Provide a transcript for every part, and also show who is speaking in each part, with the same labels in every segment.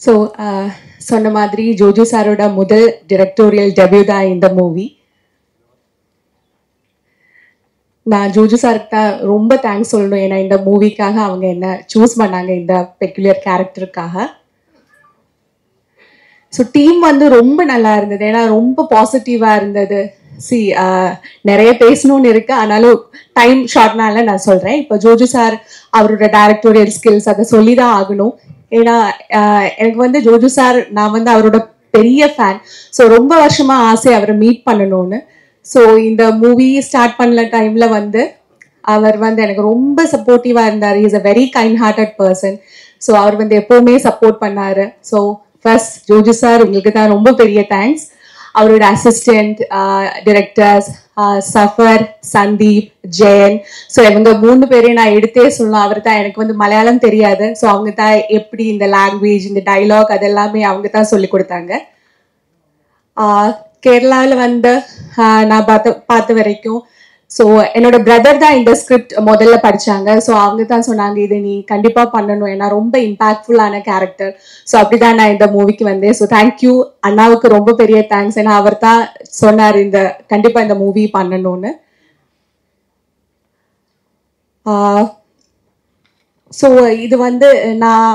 Speaker 1: So சொன்ன மாதிரி ஜோஜு சாரோட முதல் டிரெக்டோரியல் டெபியூ தான் இந்த மூவி. நான் ஜோஜு சாருக்கு தான் ரொம்ப தேங்க்ஸ் சொல்லணும். ஏன்னா இந்த மூவிக்காக அவங்க என்ன சூஸ் பண்ணாங்க இந்த பெக்குலியர் கேரக்டருக்காக. ஸோ டீம் வந்து ரொம்ப நல்லா இருந்தது. ஏன்னா ரொம்ப பாசிட்டிவாக இருந்தது. நிறைய பேசணும்னு இருக்கு, ஆனாலும் டைம் ஷார்ட்னால நான் சொல்கிறேன். இப்போ ஜோஜு சார் அவரோட டைரக்டோரியல் ஸ்கில்ஸ் அதை சொல்லி தான் ஆகணும். ஏன்னா எனக்கு வந்து ஜோஜு சார், நான் வந்து அவரோட பெரிய ஃபேன். ஸோ ரொம்ப வருஷமா ஆசை அவரை மீட் பண்ணணும்னு. ஸோ இந்த மூவி ஸ்டார்ட் பண்ண டைம்ல வந்து அவர் வந்து எனக்கு ரொம்ப சப்போர்ட்டிவா இருந்தார். Is a very kind hearted person. So அவர் வந்து எப்பவுமே சப்போர்ட் பண்ணாரு. ஸோ ஃபர்ஸ்ட் ஜோஜு சார் உங்களுக்கு தான் ரொம்ப பெரிய தேங்க்ஸ். அவரோட assistant directors Safar, Sandeep, Jayan, so இவங்க 3 பேரையும் நான் எடுத்தே சொல்லலாம். அவர் தான், எனக்கு வந்து மலையாளம் தெரியாது. ஸோ அவங்க தான் எப்படி இந்த லாங்குவேஜ், இந்த டைலாக் அதெல்லாமே அவங்க தான் சொல்லி கொடுத்தாங்க. கேரளாவில் வந்து நான் பார்த்த வரைக்கும் ஸோ என்னோட பிரதர் தான் இந்த ஸ்கிரிப்ட் முதல்ல படித்தாங்க. ஸோ அவங்க தான் சொன்னாங்க, இதை நீ கண்டிப்பாக பண்ணணும், ஏன்னா ரொம்ப இம்பாக்ட்ஃபுல்லான கேரக்டர். ஸோ அப்படிதான் நான் இந்த மூவிக்கு வந்தேன். ஸோ தேங்க்யூ அண்ணாவுக்கு ரொம்ப பெரிய தேங்க்ஸ். ஏன்னா அவர் தான் சொன்னார் கண்டிப்பாக இந்த மூவி பண்ணணும்னு. ஸோ இது வந்து நான்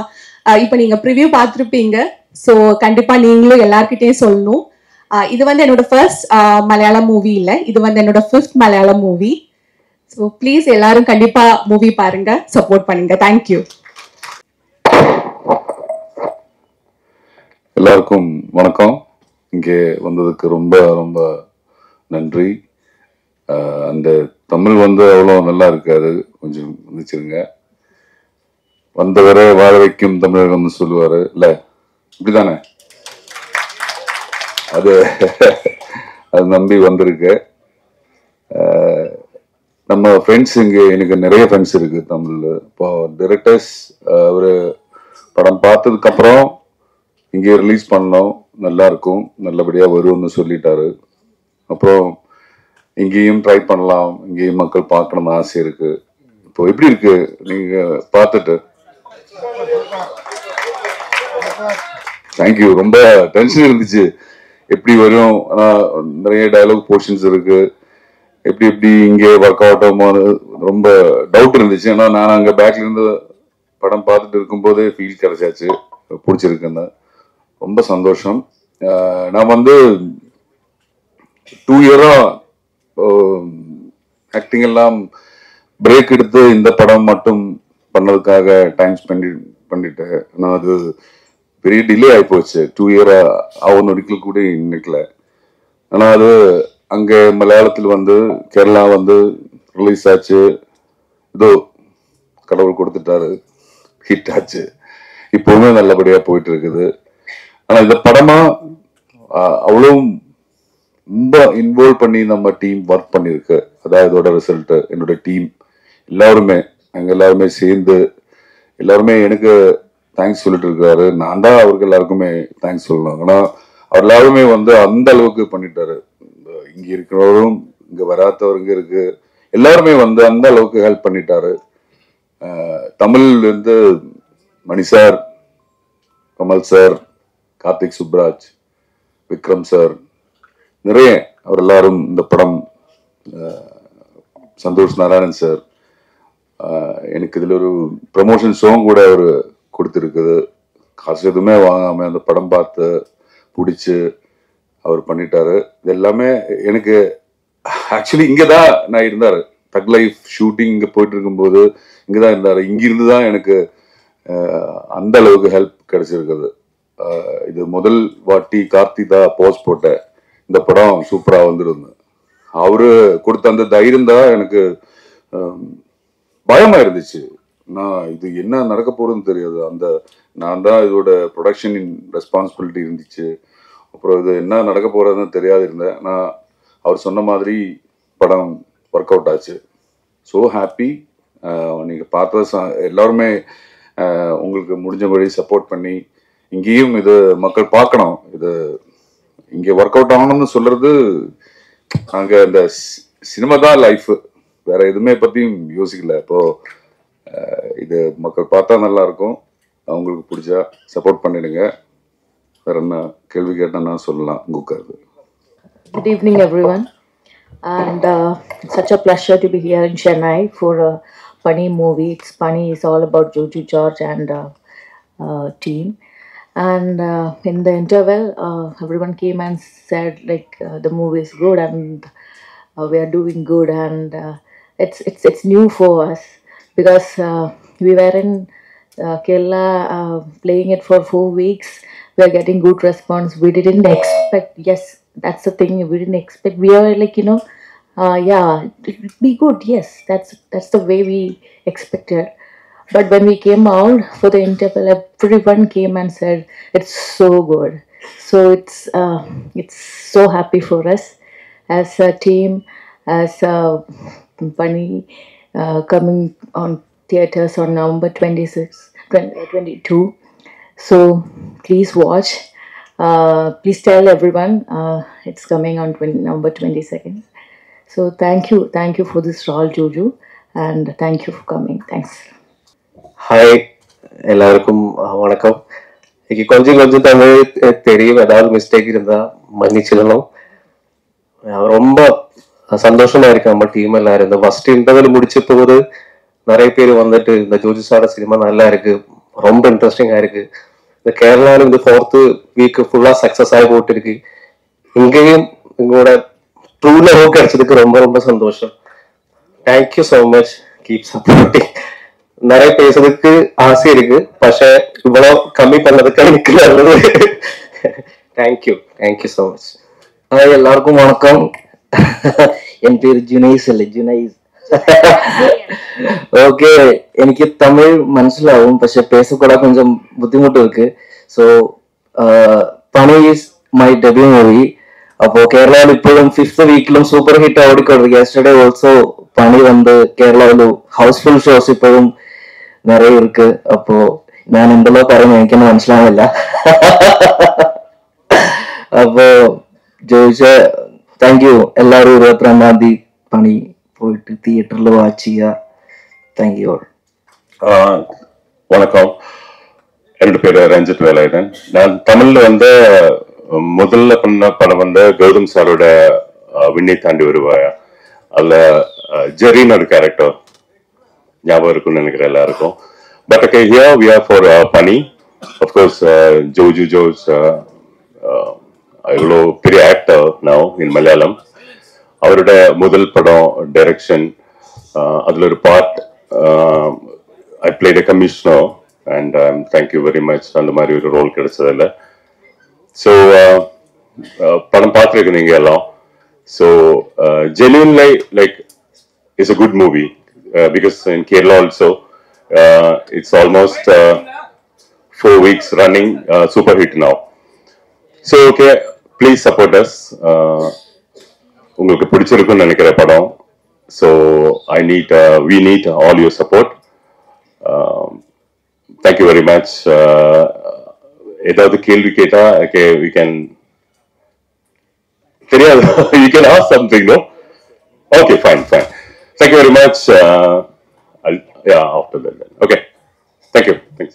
Speaker 1: இப்போ நீங்கள் ப்ரிவ்யூ பார்த்துருப்பீங்க. ஸோ கண்டிப்பாக நீங்களும் எல்லார்கிட்டையும் சொல்லணும். இது வந்து என்னோட ஃபர்ஸ்ட் மலையாளம் மூவி இல்லை, இது வந்து என்னோட 5th Malayalam movie. So please எல்லாரும் கண்டிப்பா மூவி பாருங்க, சப்போர்ட் பண்ணுங்க. தேங்க்யூ.
Speaker 2: எல்லாருக்கும் வணக்கம். இங்கே வந்ததுக்கு ரொம்ப ரொம்ப நன்றி. அந்த தமிழ் வந்து அவ்வளோ நல்லா இருக்காது, கொஞ்சம் வந்துச்சுருங்க. வந்தவரை வாழ வைக்கும் தமிழகம்னு சொல்லுவாரு இல்ல, இப்படிதானே? அது நம்பி வந்திருக்கு. நம்ம ஃப்ரெண்ட்ஸ் இங்கே, எனக்கு நிறைய ஃப்ரெண்ட்ஸ் இருக்கு தமிழ்ல. இப்போ டைரக்டர்ஸ் ஒரு படம் பார்த்ததுக்கு அப்புறம் இங்கே ரிலீஸ் பண்ணோம், நல்லா இருக்கும், நல்லபடியா வரும்னு சொல்லிட்டாரு. அப்புறம் இங்கேயும் ட்ரை பண்ணலாம், இங்கேயும் மக்கள் பார்க்கணும்னு ஆசை இருக்கு. இப்போ எப்படி இருக்கு நீங்க பார்த்துட்டு? தேங்க்யூ. ரொம்ப டென்ஷன் இருந்துச்சு, எப்படி வரும். ஆனால் நிறைய டயலாக் போர்ஷன்ஸ் இருக்கு, எப்படி இங்கே ஒர்க் அவுட் ஆகும்போது ரொம்ப டவுட் இருந்துச்சு. ஆனால் நான் அங்கே பேக்ல இருந்து படம் பார்த்துட்டு இருக்கும்போதே ஃபீல் கிடைச்சாச்சு, பிடிச்சிருக்குன்னு. ரொம்ப சந்தோஷம். நான் வந்து 2 இயரா ஆக்டிங் எல்லாம் பிரேக் எடுத்து இந்த படம் மட்டும் பண்ணதுக்காக டைம் பண்ணிட்டேன். நான் அது பெரிய டிலே ஆகிப்போச்சு. 2 இயரா அவன் ஒரிக்கல் கூட நினைக்கல. ஆனால் அது அங்கே மலையாளத்தில் வந்து கேரளா வந்து ரிலீஸ் ஆச்சு. இதோ கடவுள் கொடுத்துட்டாரு, ஹிட் ஆச்சு. இப்போவுமே நல்லபடியா போயிட்டு இருக்குது. ஆனால் இந்த படமா அவ்வளோ ரொம்ப இன்வால்வ் பண்ணி நம்ம டீம் ஒர்க் பண்ணியிருக்கு. அதான் இதோட ரிசல்ட். என்னோட டீம் எல்லாருமே, அங்கே எல்லாருமே சேர்ந்து எல்லாருமே எனக்கு தேங்க்ஸ் சொல்லிட்டு இருக்காரு. நான் தான் அவருக்கு எல்லாருக்குமே தேங்க்ஸ் சொல்லணும். ஆனா அவர் எல்லாருமே வந்து அந்த அளவுக்கு பண்ணிட்டாரு. இங்க இருக்கிறவரும், இங்க வராதவருங்க இருக்கு, எல்லாருமே வந்து அந்த அளவுக்கு ஹெல்ப் பண்ணிட்டாரு. தமிழ்ல இருந்து Mani sir, Kamal sir, Karthik Subbaraj, Vikram sir, நிறைய அவர் எல்லாரும் இந்த படம், சந்தோஷ் நாராயணன் சார், எனக்கு இதுல ஒரு ப்ரமோஷன் சாங் கூட அவர் கொடுத்துருக்குது. காசு எதுவுமே வாங்காம அந்த படம் பார்த்து பிடிச்சி அவர் பண்ணிட்டாரு. இது எல்லாமே எனக்கு ஆக்சுவலி இங்கதான் நான் இருந்தாரு. தக் லைஃப் ஷூட்டிங் இங்க போயிட்டு இருக்கும்போது இங்கதான் இருந்தாரு. இங்கிருந்து தான் எனக்கு அந்த அளவுக்கு ஹெல்ப் கிடைச்சிருக்குது. இது முதல் வாட்டி கார்த்திகா போஸ்ட் போட்ட இந்த படம் சூப்பரா வந்துருந்து. அவரு கொடுத்த அந்த தைரியம் தான் எனக்கு பயமா இருந்துச்சு. நான் இது என்ன நடக்க போறதுன்னு தெரியாது. நான் தான் இதோட ப்ரொடக்ஷன் ரெஸ்பான்சிபிலிட்டி இருந்துச்சு. அப்புறம் இது என்ன நடக்க போறதுன்னு தெரியாது இருந்தேன். நான் அவர் சொன்ன மாதிரி படம் ஒர்க் அவுட் ஆச்சு. So happy. நீங்கள் பார்த்த எல்லாருமே உங்களுக்கு முடிஞ்சபடி சப்போர்ட் பண்ணி இங்கேயும் இது மக்கள் பார்க்கணும். இது இங்கே ஒர்க் அவுட் ஆகணும்னு சொல்றது, நாங்கள் இந்த சினிமா தான் லைஃப், வேற எதுவுமே பற்றியும் யோசிக்கல. இப்போ இது மக்கள் பார்த்தா நல்லா இருக்கும். அவங்களுக்கு பிடிச்சா சப்போர்ட் பண்ணிடுங்க. வேற என்ன கேள்வி கேட்டேன்னா சொல்லலாம் உட்காருது.
Speaker 3: Good evening, everyone. And it's such a pleasure to be here in Chennai for a Pani movie. It's Pani is all about Joju George and team. And in the interval, everyone came and said like the movie is good and we are doing good, and it's new for us because we were in Kerala playing it for 4 weeks. We are getting good response. We didn't expect. Yes, that's the thing. We didn't expect. We are like yeah, it will be good. Yes, that's the way we expected. But when we came out for the interval, everyone came and said it's so good. So it's so happy for us as a team, as Bunny coming on theaters on November 26th, 2022. So please watch. Please tell everyone it's coming on November 22nd. So thank you for this role, Jojo, and thank you for coming. Thanks.
Speaker 4: Hi, எல்லாருக்கும் வணக்கம். இன்னைக்கு கொஞ்சம் கொஞ்சம் தமிழ் தெரியும், ஏதாவது mistake இருந்தா மன்னிச்சிடணும். ரொம்ப சந்தோஷமா இருக்கு நம்ம டீம் எல்லாரும். இந்த ஃபர்ஸ்ட் இன்டர்வல் முடிச்ச போது நிறைய பேர் வந்துட்டு இந்த ஜோஜிஸோட சினிமா நல்லா இருக்கு, ரொம்ப இன்ட்ரெஸ்டிங்கா இருக்கு. இந்த கேரளாவில் இந்த 4th வீக் ஃபுல்லா சக்சஸ் ஆகி போட்டு இருக்கு. இங்கேயும் உங்களோட ட்ரூல ஹோ கிடைச்சதுக்கு ரொம்ப ரொம்ப சந்தோஷம். Thank you so much. Keep supporting. நிறைய பேசுறதுக்கு ஆசை இருக்கு, பஷே இவ்வளவு கம்மி பண்ணதுக்கு எனக்கு தேங்க்யூ ஸோ மச்.
Speaker 5: எல்லாருக்கும் வணக்கம். என் பேர் ஜுனைஸ் இல்லை, ஜுனைஸ். ஓகே, എനിക്ക് തമിഴ് മനസ്സിലാവും, പക്ഷെ പേസക്കൂടെ கொஞ்சம் ബുദ്ധിമുട്ട് இருக்கு. ஸோ പണി ഈസ് മൈ ഡെബ്യൂ മൂവി. അപ്പോൾ കേരളയിൽ ഇപ്പോഴും 5th വീക്കിലും സൂപ്പർ ഹിറ്റ് ഓടിക്കൊണ്ടിരിക്കുക. യെസ്റ്റർഡേ ഓൾസോ പണി വന്ന് കേരളയിൽ ഹൗസ്ഫുൾ ഷോസ് ഇപ്പോഴും நிறைய இருக்கு. அப்போ நான் எந்தளவு പറയുന്നത് എനിക്കൊന്നും മനസ്സിലാവില്ല. അപ്പോ ജോയിച്ച താങ്ക് യു. എല്ലാവരും 22-ാം തീയതി പണി പോയിട്ട് തിയേറ്ററിൽ വാച്ച് ചെയ്യുക. Thank you.
Speaker 2: வணக்கம், என்னோட பேரு ரஞ்சித் வேலாயுதன். நான் தமிழ்ல வந்து முதல்ல பண்ண படம் வந்து கௌதம் சாரோட விண்ணை தாண்டி வருவாயா. அதுல ஜெரின்னு ஒரு கேரக்டர் ஞாபகம் இருக்கும்னு நினைக்கிறேன் எல்லாருக்கும். But okay, here we are for Pani. Of course Joju George இவ்வளோ பெரிய ஆக்டர் நவ் இன் மலையாளம். அவரோட முதல் படம் டைரக்ஷன், அதுல ஒரு part I plate a commissioner and thank you very much. அந்த மாதிரி ஒரு ரோல் கிடைச்சதில்ல. ஸோ படம் பார்த்துருக்கு நீங்க எல்லாம். So genuinely like it's a good movie because in Kerala also it's almost 4 weeks running, super hit now. So okay, please support us. உங்களுக்கு பிடிச்சிருக்கும்னு நினைக்கிற படம். So we need all your support. Thank you very much. ஏதாவது கேள்வி கேட்டா okay, we can தெரியாது you can ask something, no? Okay, fine. Thank you very much. Yeah, after that. Okay. Thank you. Thanks.